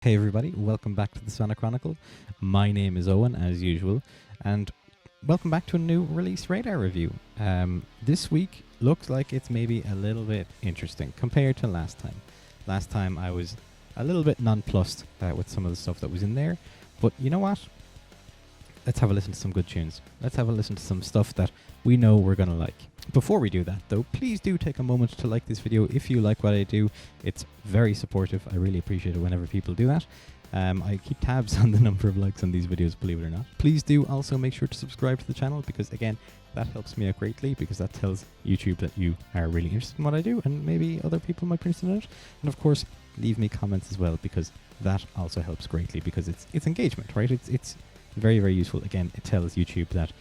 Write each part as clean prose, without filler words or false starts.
Hey everybody, welcome back to the Sonic Chronicle. My name is Owen, as usual, and welcome back to a new release radar review. This week looks like it's maybe a little bit interesting compared to last time. Last time I was a little bit nonplussed with some of the stuff that was in there, but you know what? Let's have a listen to some good tunes. Let's have a listen to some stuff that we know we're going to like. Before we do that, though, please do take a moment to like this video if you like what I do. It's very supportive. I really appreciate it whenever people do that. I keep tabs on the number of likes on these videos, believe it or not. Please do also make sure to subscribe to the channel because, again, that helps me out greatly because that tells YouTube that you are really interested in what I do and maybe other people might be interested in it. And, of course, leave me comments as well because that also helps greatly because it's engagement, right? It's very, very useful. Again, it tells YouTube that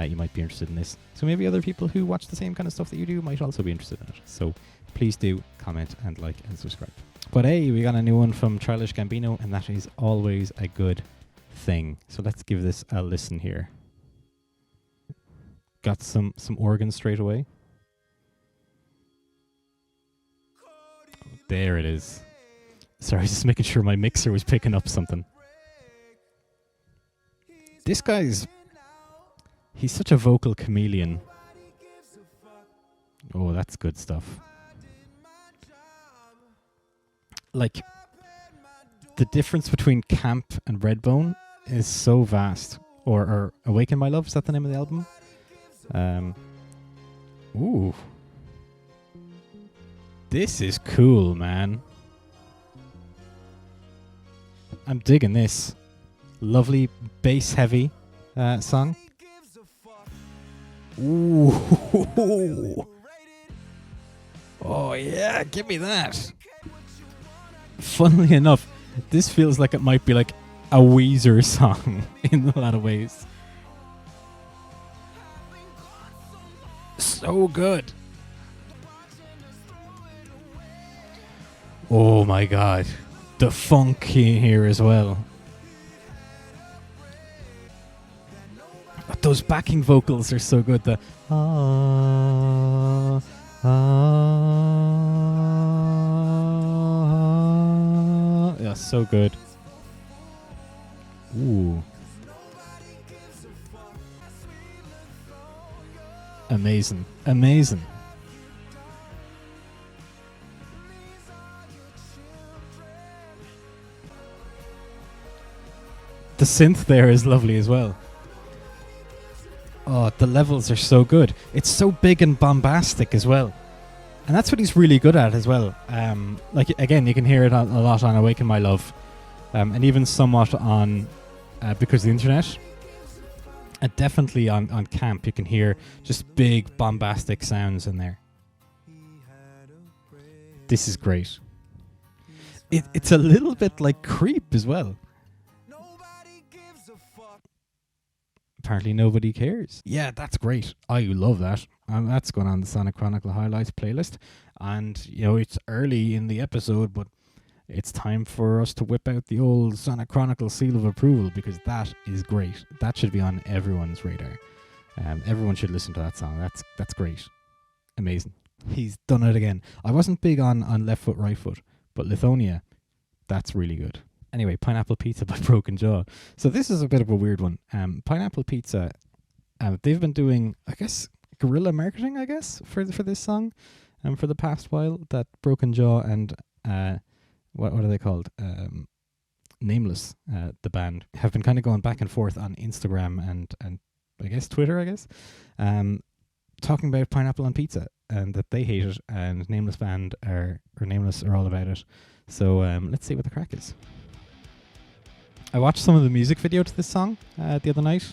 you might be interested in this. So maybe other people who watch the same kind of stuff that you do might also be interested in it. So please do comment and like and subscribe. But hey, we got a new one from Childish Gambino, and that is always a good thing. So let's give this a listen here. Got some organs straight away. There it is. Sorry, just making sure my mixer was picking up something. This guy's... he's such a vocal chameleon. Oh, that's good stuff. Like, the difference between Camp and Redbone is so vast. Or Awaken My Love, is that the name of the album? Ooh. This is cool, man. I'm digging this. Lovely bass heavy song. Ooh. Oh yeah, give me that. Funnily enough, this feels like it might be like a Weezer song in a lot of ways. So good. Oh my god. The funk here as well. But those backing vocals are so good. The yeah, so good. Ooh. Amazing. Amazing. The synth there is lovely as well. Oh, the levels are so good. It's so big and bombastic as well. And that's what he's really good at as well. Like, again, you can hear it a lot on Awaken My Love. And even somewhat on Because of the Internet. And definitely on Camp, you can hear just big bombastic sounds in there. This is great. It's a little bit like Creep as well. Apparently nobody cares. Yeah, that's great. I love that. That's going on the Sonic Chronicle Highlights playlist. And, you know, it's early in the episode, but it's time for us to whip out the old Sonic Chronicle seal of approval because that is great. That should be on everyone's radar. Everyone should listen to that song. That's great. Amazing. He's done it again. I wasn't big on Left Foot, Right Foot, but Lithonia, that's really good. Anyway, Pineapple Pizza by Broken Jaw. So this is a bit of a weird one. Pineapple Pizza, they've been doing, I guess, guerrilla marketing, I guess, for this song for the past while. That Broken Jaw and, what are they called? Nameless, the band, have been kind of going back and forth on Instagram and I guess Twitter, I guess, talking about pineapple on pizza and that they hate it and Nameless band or Nameless are all about it. So let's see what the crack is. I watched some of the music video to this song the other night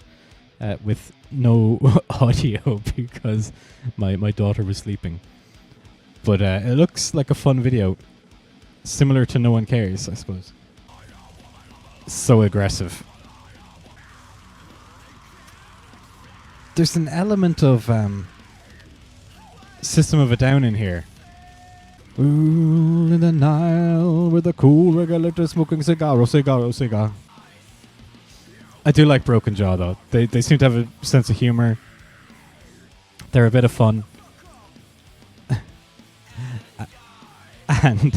with no audio because my daughter was sleeping. But it looks like a fun video, similar to No One Cares, I suppose. So aggressive. There's an element of System of a Down in here. Ooh, in the Nile with a cool regulator smoking cigar. I do like Broken Jaw though. They seem to have a sense of humor. They're a bit of fun. And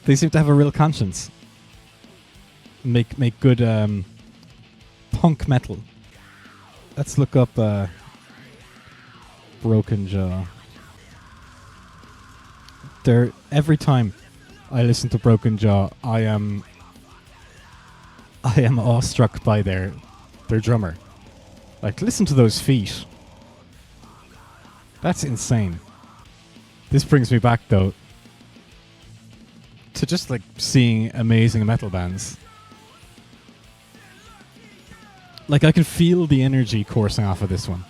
they seem to have a real conscience. make good punk metal. Let's look up Broken Jaw. Every time I listen to Broken Jaw, I am awestruck by their drummer. Like, listen to those feet. That's insane. This brings me back, though, to just like seeing amazing metal bands. Like, I can feel the energy coursing off of this one.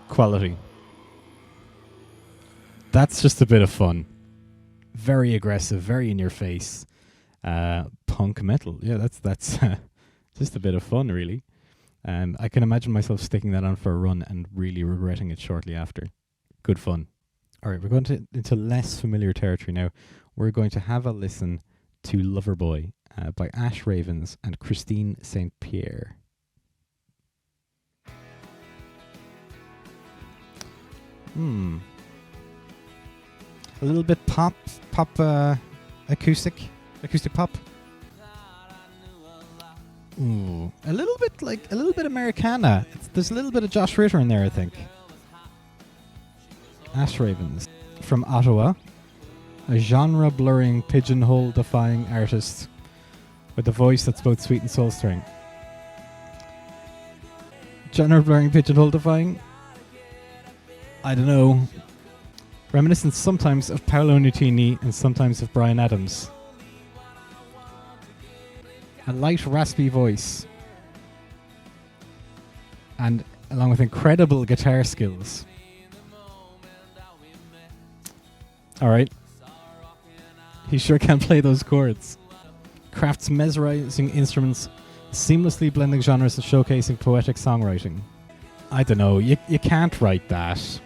Quality. That's just a bit of fun. Very aggressive, very in your face. Punk metal. Yeah, that's just a bit of fun, really. I can imagine myself sticking that on for a run and really regretting it shortly after. Good fun. All right, we're going into less familiar territory now. We're going to have a listen to Loverboy by Ash Ravens and Christine St. Pierre. A little bit pop, acoustic pop. Ooh, a little bit Americana. There's a little bit of Josh Ritter in there, I think. Ash Ravens from Ottawa, a genre-blurring, pigeonhole-defying artist with a voice that's both sweet and soul-stirring. Genre-blurring, pigeonhole-defying? I don't know. Reminiscent sometimes of Paolo Nutini and sometimes of Bryan Adams. A light, raspy voice. And along with incredible guitar skills. Alright. He sure can play those chords. Crafts mesmerizing instruments, seamlessly blending genres and showcasing poetic songwriting. I don't know, you can't write that.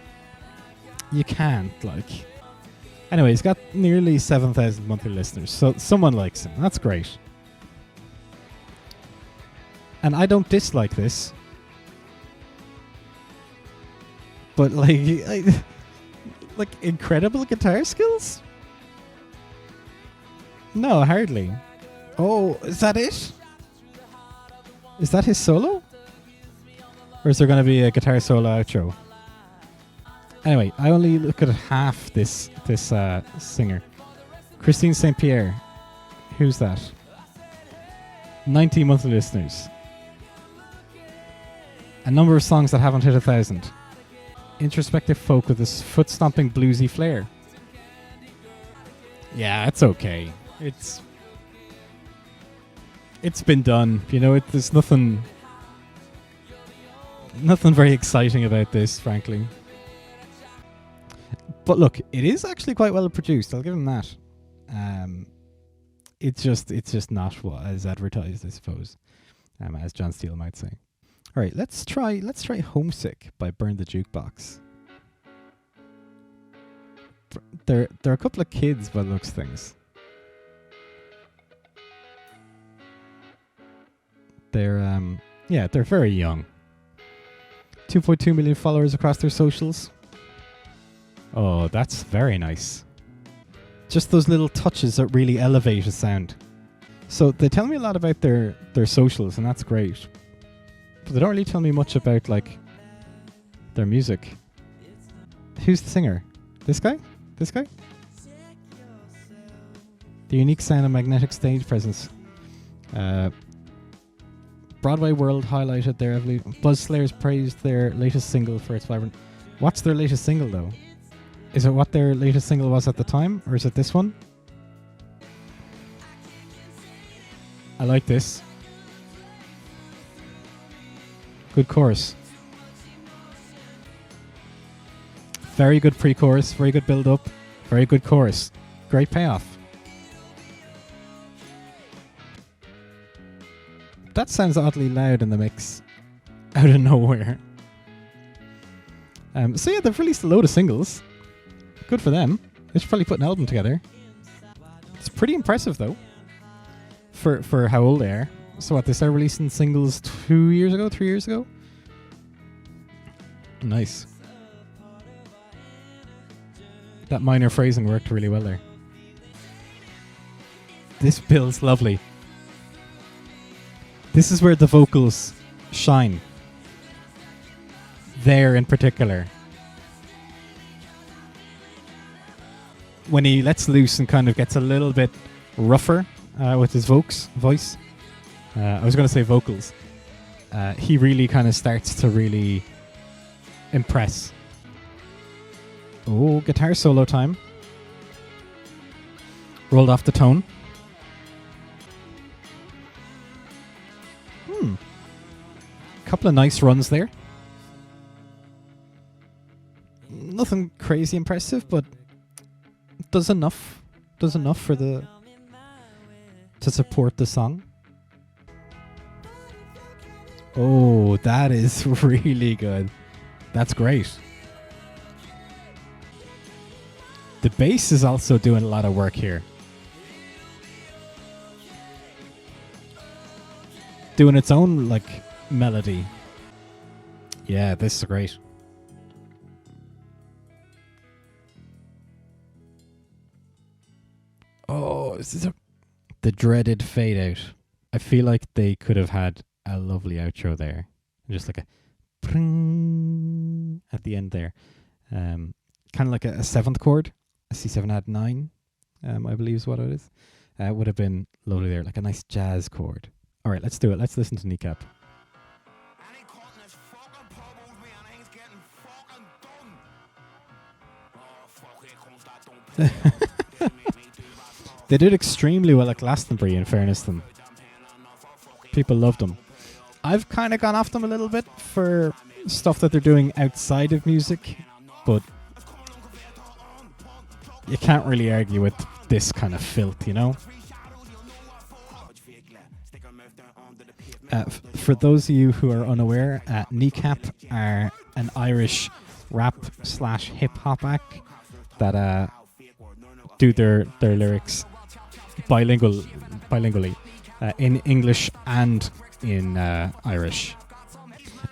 You can't, like. Anyway, he's got nearly 7,000 monthly listeners, so someone likes him. That's great. And I don't dislike this. But, like incredible guitar skills? No, hardly. Oh, is that it? Is that his solo? Or is there going to be a guitar solo outro? Anyway, I only look at half this singer. Christine St. Pierre. Who's that? 90 monthly listeners. A number of songs that haven't hit 1,000. Introspective folk with this foot-stomping bluesy flair. Yeah, it's okay. It's been done. You know, there's nothing very exciting about this, frankly. But look, it is actually quite well produced. I'll give him that. It's just not what is advertised, I suppose, as John Steele might say. All right, let's try "Homesick" by Burn the Jukebox. They're a couple of kids by the looks of things. They're very young. 2.2 million followers across their socials. Oh, that's very nice. Just those little touches that really elevate a sound. So they tell me a lot about their socials, and that's great. But they don't really tell me much about, like, their music. Who's the singer? This guy? This guy? The unique sound and magnetic stage presence. Broadway World highlighted their evolution. Buzz Slayers praised their latest single for its vibrant... What's their latest single, though? Is it what their latest single was at the time? Or is it this one? I like this. Good chorus. Very good pre-chorus. Very good build-up. Very good chorus. Great payoff. That sounds oddly loud in the mix. Out of nowhere. So yeah, they've released a load of singles. Good for them. They should probably put an album together. It's pretty impressive, though, for how old they are. So what, they started releasing singles 2 years ago, 3 years ago? Nice. That minor phrasing worked really well there. This build's lovely. This is where the vocals shine. There in particular. When he lets loose and kind of gets a little bit rougher with his voice. I was going to say vocals. He really kind of starts to really impress. Oh, guitar solo time. Rolled off the tone. Couple of nice runs there. Nothing crazy impressive, but does enough. Does enough for to support the song. Oh, that is really good. That's great. The bass is also doing a lot of work here. Doing its own, like, melody. Yeah, this is great. Oh, the dreaded fade out. I feel like they could have had a lovely outro there. Just like a pring at the end there. Kind of like a seventh chord. A C7 add 9, I believe is what it is. Would have been lovely there. Like a nice jazz chord. All right, let's do it. Let's listen to Kneecap. They did extremely well at Glastonbury, in fairness to them. People loved them. I've kind of gone off them a little bit for stuff that they're doing outside of music, but you can't really argue with this kind of filth, you know? For those of you who are unaware, Kneecap are an Irish rap/hip-hop act that do their lyrics bilingually in English and in Irish.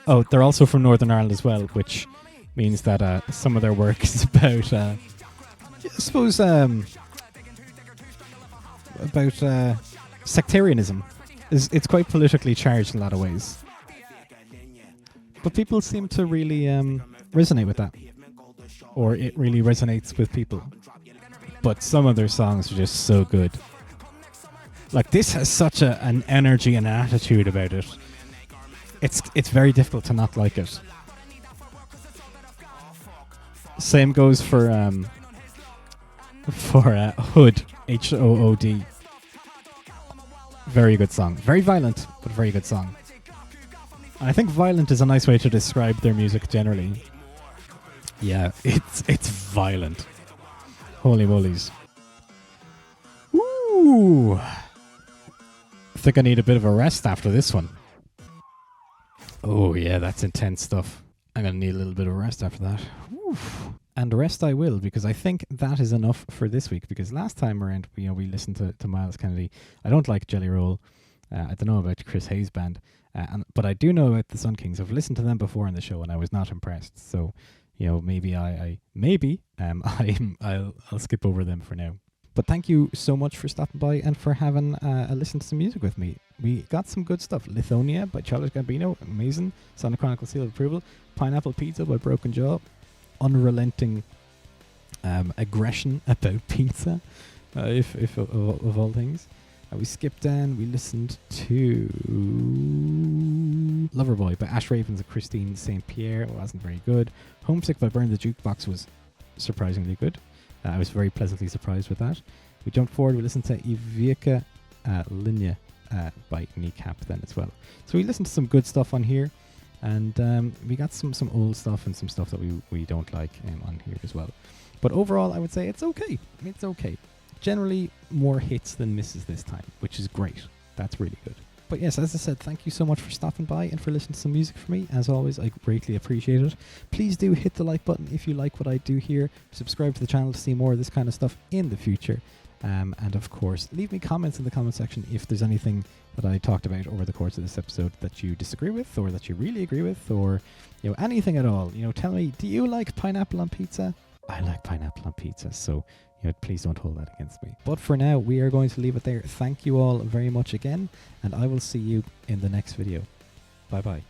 Oh, they're also from Northern Ireland as well, which means that some of their work is about, I suppose, about sectarianism. It's quite politically charged in a lot of ways. But people seem to really resonate with that. Or it really resonates with people. But some of their songs are just so good. Like, this has such an energy and an attitude about it. It's very difficult to not like it. Same goes for Hood, Hood. Very good song. Very violent, but very good song. And I think violent is a nice way to describe their music generally. Yeah, it's violent. Holy moly's. Ooh. I think I need a bit of a rest after this one. Oh yeah, that's intense stuff. I'm going to need a little bit of rest after that. Oof. And rest I will, because I think that is enough for this week. Because last time around, we listened to Miles Kennedy. I don't like Jelly Roll. I don't know about Chris Hayes' band, but I do know about the Sun Kings. I've listened to them before on the show, and I was not impressed. So, maybe I'll skip over them for now. But thank you so much for stopping by and for having a listen to some music with me. We got some good stuff. Lithonia by Childish Gambino, amazing. Sonic Chronicle Seal of Approval. Pineapple Pizza by Broken Jaw. Unrelenting aggression about pizza, if of all things. We skipped down. We listened to Loverboy by Ash Ravens and Christine St. Pierre. It wasn't very good. Homesick by Burn the Jukebox was surprisingly good. I was very pleasantly surprised with that. We jumped forward. We listened to Ivica Linya by Kneecap then as well. So we listened to some good stuff on here. And we got some old stuff and some stuff that we don't like on here as well. But overall, I would say it's okay. It's okay. Generally, more hits than misses this time, which is great. That's really good. But yes, as I said, thank you so much for stopping by and for listening to some music from me. As always, I greatly appreciate it. Please do hit the like button if you like what I do here. Subscribe to the channel to see more of this kind of stuff in the future. And of course, leave me comments in the comment section if there's anything that I talked about over the course of this episode that you disagree with, or that you really agree with, or anything at all. Tell me, do you like pineapple on pizza? I like pineapple on pizza, so please don't hold that against me. But for now, we are going to leave it there. Thank you all very much again, and I will see you in the next video. Bye bye.